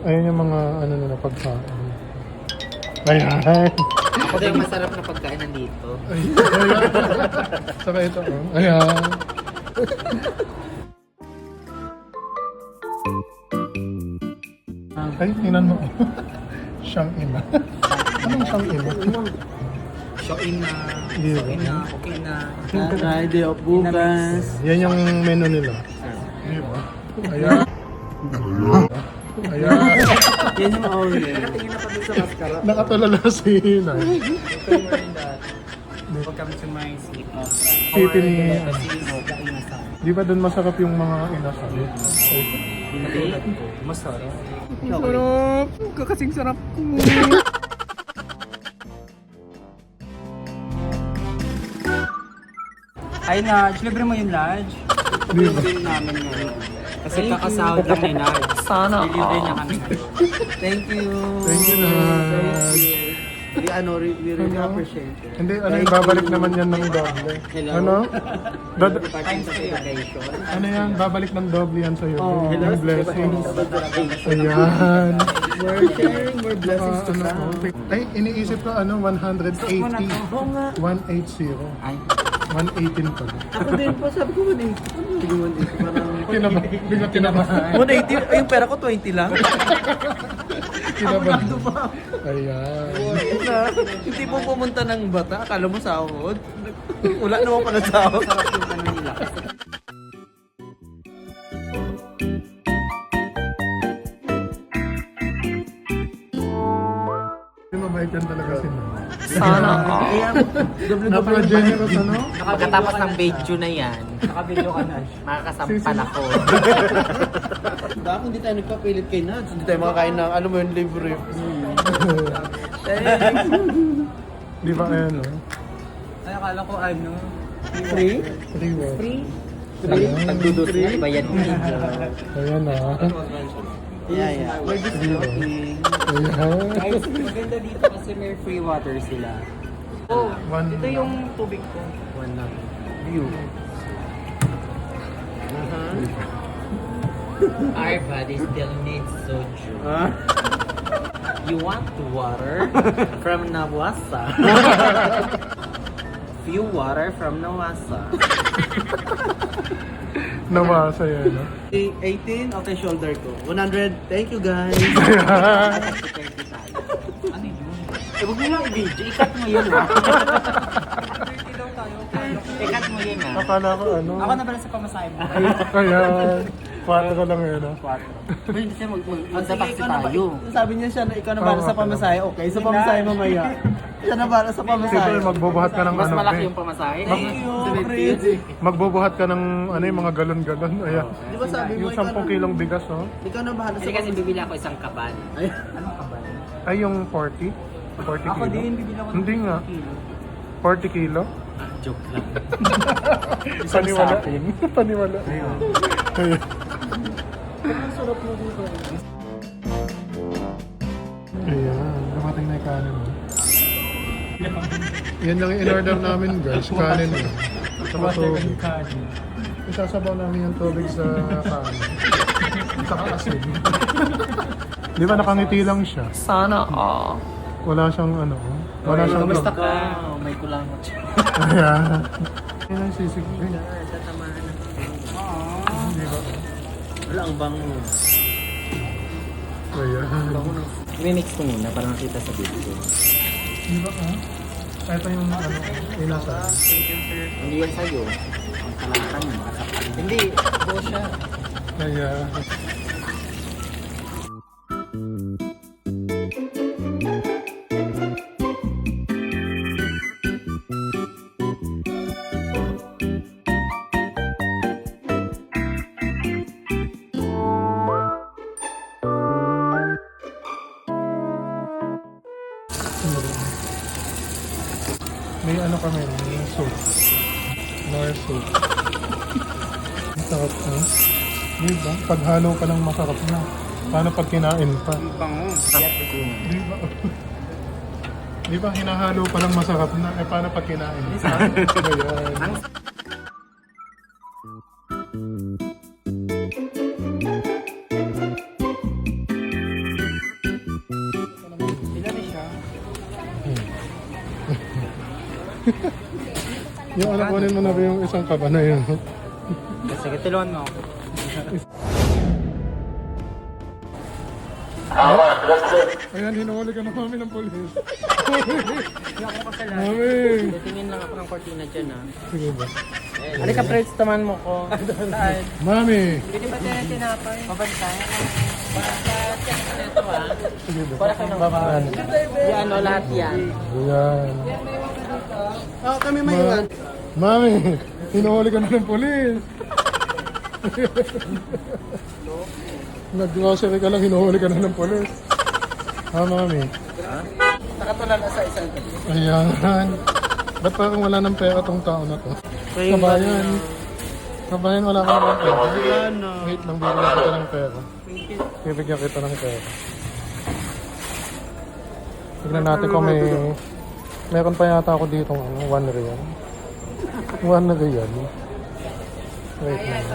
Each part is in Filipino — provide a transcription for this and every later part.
Ayan yung mga ano na pagkain. Ayan. Ako daw yung masarap na pagkain nandito. Ayan. Saka ito, oh. Ayan. Ay, tingnan mo. Siyang ina. Anong siyang ina? Shoin na. Di ba? Shoin na. Okay na. Friday of bukas. Yan yung menu nila. Di ba? Ayan. Ayan. Yan yung all Nakatingin na pa dun sa mascara. Nakatulala si Inay. Ito yung that. Huwag kami sumayin si Titi ni... Kasi inasal. Di ba doon masarap yung mga inasal? Ay. Hindi. Masarap. Sarap! Kakasing sarap ko. Ay, Nudge. Libre mo yung Nudge? Di ba? Libre namin ngayon. Kasi kakasahod lang ni Nard. Sana Libre niya kami. Thank you. Thank you, Nudge. We really appreciate it. Hindi, ano yung babalik naman yan ng doble. Hello? Ano? Times celebration. Ano yan? Babalik ng doble yan sa'yo. Oh, Yung blessings. Ayan. We're sharing more blessings to Ano, come. ay, iniisip ko ano, 180. Oo nga. 180. Ay. 118 pala. Ako din po, sabi ko 180. Ano yung 180? Parang... Bigla kinabahan. 180? Ay, yung pera ko 20 lang. Kinabahan. Ayan. Hindi po pumunta ng bata. Akala mo sahod? Wala naman pala sahod. Sarap yung ano nila. Mabait yan talaga si Nana. Sana. Napaka-generous ano? Pagkatapos ng video na yan, Naka-video ka na. makakasampal ako. Dahil hindi tayo nagpapilit kay Nats. Hindi tayo makakain ng, ano mo yun, libre. Di ba ayan o? Ay, akala ko ano, free? Free work. Pagdudot na, bayad mo. Ayan ah. Yeah. We're just joking. Ayan. Guys, maganda dito kasi may free water sila. Oh, One ito yung tubig ko. One lang. View. Our body still needs soju. You want water from Nawasa? Few water from Nawasa. Nawasa yan no? 18, okay, shoulder ko. 100, thank you guys. Ano yun? Eh, huwag mo lang i-video. Ikat mo yun, ha? Ikat mo yun, ha? Akala ko ano? Ako na pala sa pamasahe mo. Ayan. 4 lang yan ah. 4. Hindi siya mag-taxi ikaw na ba- tayo. Sabi niya siya na ikaw na para sa pamasahe. Okay, sa pamasahe mamaya. Siya na para sa pamasahe. Siyempre magbubuhat ka ng Mas ano malaki eh. yung pamasahe. Thank you, crazy. Magbubuhat ka ng ano yung mga galon-galon. Ayan. Di ba sabi mo, Yung 10 kilong bigas oh. ikaw na bahala sa Hindi kasi bibili ako isang kaban. Ay, Anong kaban? Ay yung 40? 40 Ako kilo? din, bibili ako ng Hindi nga. 40 kilo? Ah, joke lang. Paniwala. sa akin. Paniwala. Ayan. Ayan, dumating na yung kanin mo. Yan lang yung in-order namin guys, kanin mo. Saka tubig. Isasabaw namin yung tubig sa kanin. Saka asin. Di ba nakangiti lang siya? sana Wala siyang ano, wala siyang Kamusta ka? May kulangot siya. Ayan. Yan ang sisig. Ay, Tatamaan na. di ba? Wala ang bango. Ayan. I-mix ko muna para makita sa video. Di ba ah? Ito yung ano, inasa. Thank you, sir. Hindi yan sa'yo. Ang kalatan mo, makasapal. Hindi, buo siya. Ayan. May ano kami, may soup. Nor soup. Ang sarap na. Di ba? Paghalo pa lang masarap na. Paano pag kinain pa? Bango. Di ba? Di ba hinahalo pa lang masarap na? Eh paano pag kinain pa? Ayan. Yung anak kunin mo na ba yung isang kaba na yun? Sige, tulungan mo ako. Ayan, hinuhuli ka na mami ng polis. Hindi ako kasalanan. Mami! Titingin lang ako ng cortina dyan ha. Sige ba? Halika, Fred, taman mo ko. Saan? Mami! Pwede ba tayo tinapay? Pabantay? Para check ko na ito ha. Sige ba? Para ka ng Yan. Yan o, lahat yan. Yan. Oh, kami may iwan. Mami! Hinuhuli ka na ng polis. Nag-grocery ka lang, hinuhuli ka na ng polis. Ha, mami? Nakatulala sa isang Ayan. Ba't parang wala ng pera tong tao na to? Kabayan. Kabayan, wala ka naman pera. ano. Wait lang, bibigyan kita ng pera. Bibigyan kita ng pera. Tignan natin kung may... Meron pa yata ako dito ano, 1 real. 1 real. Wait lang.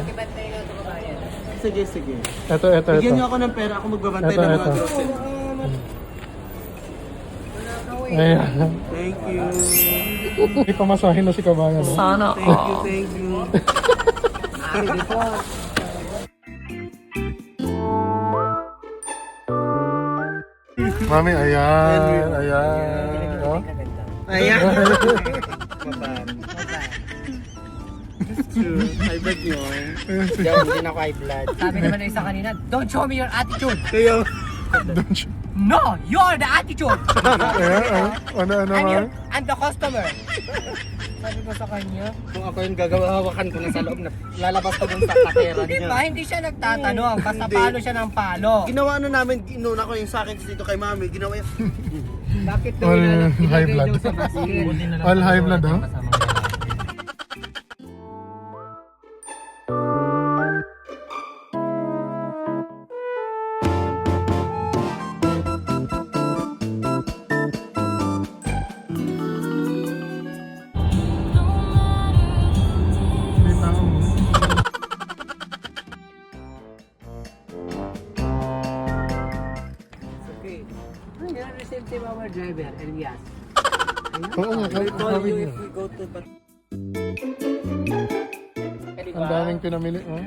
Sige, sige. Ito. Bigyan niyo ako ng pera, ako magbabantay Ito, ng mga ito. grocery. Ayan. Thank you. May pamasahin na si Kabayan. No? Sana Thank you. Mami, ayan. Ayan. Oh. Ayan. True. I bet you. Hindi na ako high blood. Sabi naman ng isa kanina, don't show me your attitude. Kayo. No, you're the attitude. Ayan. Ano, I'm the customer. Sabi ko sa kanya. Kung ako yung gagawa, hawakan ko na sa loob na lalabas ko dun sa katera Di niya. ba? Hindi siya nagtatanong. Basta Hindi. palo siya ng palo. Ginawa ano namin, inuna ko yung sa akin dito kay mami. Ginawa yung... Bakit All high blood. All high blood, oh. May tao. Okay. You received si our driver, Elias. Oo nga, sabi niya. we go to... Ang daming pinamili, oh.